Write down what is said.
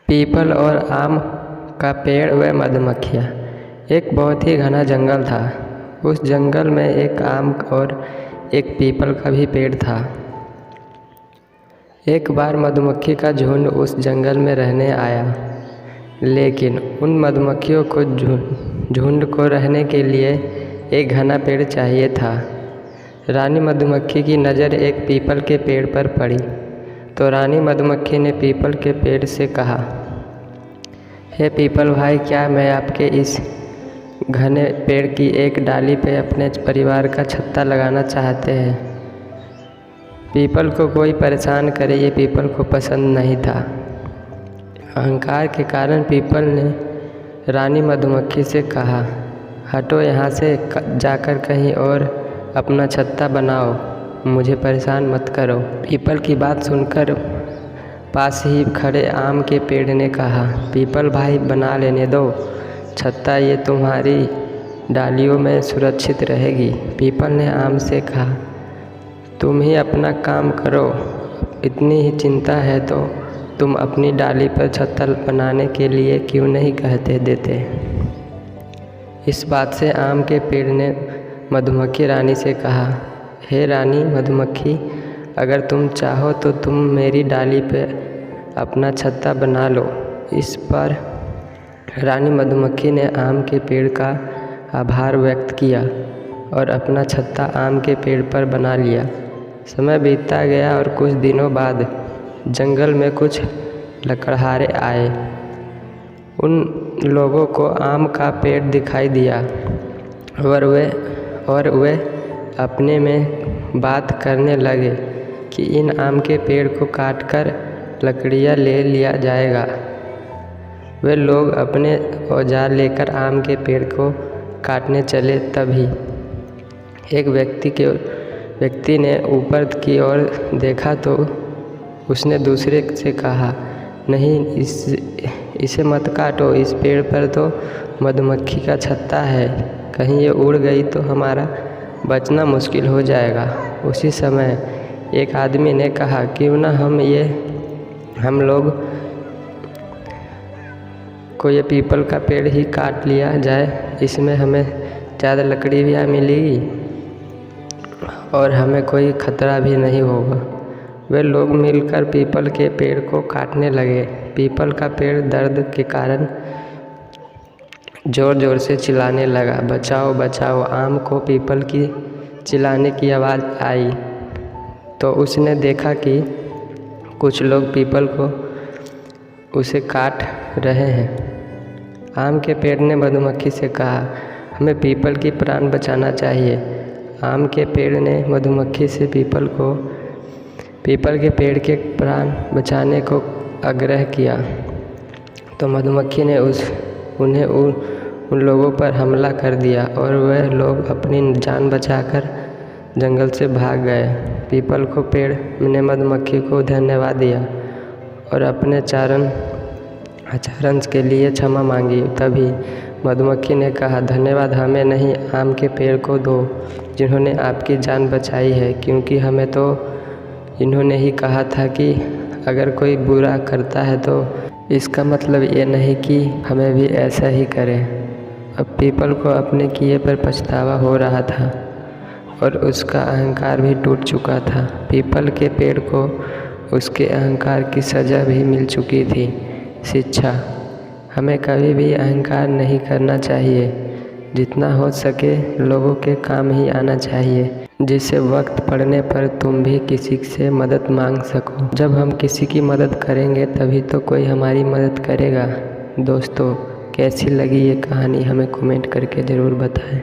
People और आम का पेड़ व मधुमक्खियाँ। एक बहुत ही घना जंगल था। उस जंगल में एक आम और एक पीपल का भी पेड़ था। एक बार मधुमक्खी का झुंड उस जंगल में रहने आया, लेकिन उन मधुमक्खियों को झुंड को रहने के लिए एक घना पेड़ चाहिए था। रानी मधुमक्खी की नज़र एक पीपल के पेड़ पर पड़ी, तो रानी मधुमक्खी ने पीपल के पेड़ से कहा, हे पीपल भाई, क्या मैं आपके इस घने पेड़ की एक डाली पे अपने परिवार का छत्ता लगाना चाहते हैं। पीपल को कोई परेशान करे ये पीपल को पसंद नहीं था। अहंकार के कारण पीपल ने रानी मधुमक्खी से कहा, हटो यहाँ से, जाकर कहीं और अपना छत्ता बनाओ, मुझे परेशान मत करो। पीपल की बात सुनकर पास ही खड़े आम के पेड़ ने कहा, पीपल भाई, बना लेने दो छत्ता, ये तुम्हारी डालियों में सुरक्षित रहेगी। पीपल ने आम से कहा, तुम ही अपना काम करो, इतनी ही चिंता है तो तुम अपनी डाली पर छत्ता बनाने के लिए क्यों नहीं कहते देते। इस बात से आम के पेड़ ने मधुमक्खी रानी से कहा, हे रानी मधुमक्खी, अगर तुम चाहो तो तुम मेरी डाली पे अपना छत्ता बना लो। इस पर रानी मधुमक्खी ने आम के पेड़ का आभार व्यक्त किया और अपना छत्ता आम के पेड़ पर बना लिया। समय बीतता गया और कुछ दिनों बाद जंगल में कुछ लकड़हारे आए। उन लोगों को आम का पेड़ दिखाई दिया और वे अपने में बात करने लगे कि इन आम के पेड़ को काटकर लकड़ियाँ ले लिया जाएगा। वे लोग अपने औजार लेकर आम के पेड़ को काटने चले, तभी एक व्यक्ति ने ऊपर की ओर देखा तो उसने दूसरे से कहा, नहीं, इसे मत काटो, इस पेड़ पर तो मधुमक्खी का छत्ता है, कहीं ये उड़ गई तो हमारा बचना मुश्किल हो जाएगा। उसी समय एक आदमी ने कहा, क्यों ना हम लोग को ये पीपल का पेड़ ही काट लिया जाए, इसमें हमें ज़्यादा लकड़ी भी मिलेगी और हमें कोई खतरा भी नहीं होगा। वे लोग मिलकर पीपल के पेड़ को काटने लगे। पीपल का पेड़ दर्द के कारण ज़ोर ज़ोर से चिल्लाने लगा, बचाओ बचाओ। आम को पीपल की चिल्लाने की आवाज़ आई तो उसने देखा कि कुछ लोग पीपल को उसे काट रहे हैं। आम के पेड़ ने मधुमक्खी से कहा, हमें पीपल की प्राण बचाना चाहिए। आम के पेड़ ने मधुमक्खी से पीपल के पेड़ के प्राण बचाने को आग्रह किया, तो मधुमक्खी ने उन लोगों पर हमला कर दिया और वह लोग अपनी जान बचाकर जंगल से भाग गए। पीपल को पेड़ ने मधुमक्खी को धन्यवाद दिया और अपने आचरण के लिए क्षमा मांगी। तभी मधुमक्खी ने कहा, धन्यवाद हमें नहीं, आम के पेड़ को दो जिन्होंने आपकी जान बचाई है, क्योंकि हमें तो इन्होंने ही कहा था कि अगर कोई बुरा करता है तो इसका मतलब ये नहीं कि हमें भी ऐसा ही करें। अब पीपल को अपने किए पर पछतावा हो रहा था और उसका अहंकार भी टूट चुका था। पीपल के पेड़ को उसके अहंकार की सज़ा भी मिल चुकी थी। शिक्षा, हमें कभी भी अहंकार नहीं करना चाहिए। जितना हो सके लोगों के काम ही आना चाहिए, जिससे वक्त पड़ने पर तुम भी किसी से मदद मांग सको। जब हम किसी की मदद करेंगे तभी तो कोई हमारी मदद करेगा। दोस्तों, कैसी लगी ये कहानी हमें कमेंट करके ज़रूर बताएं।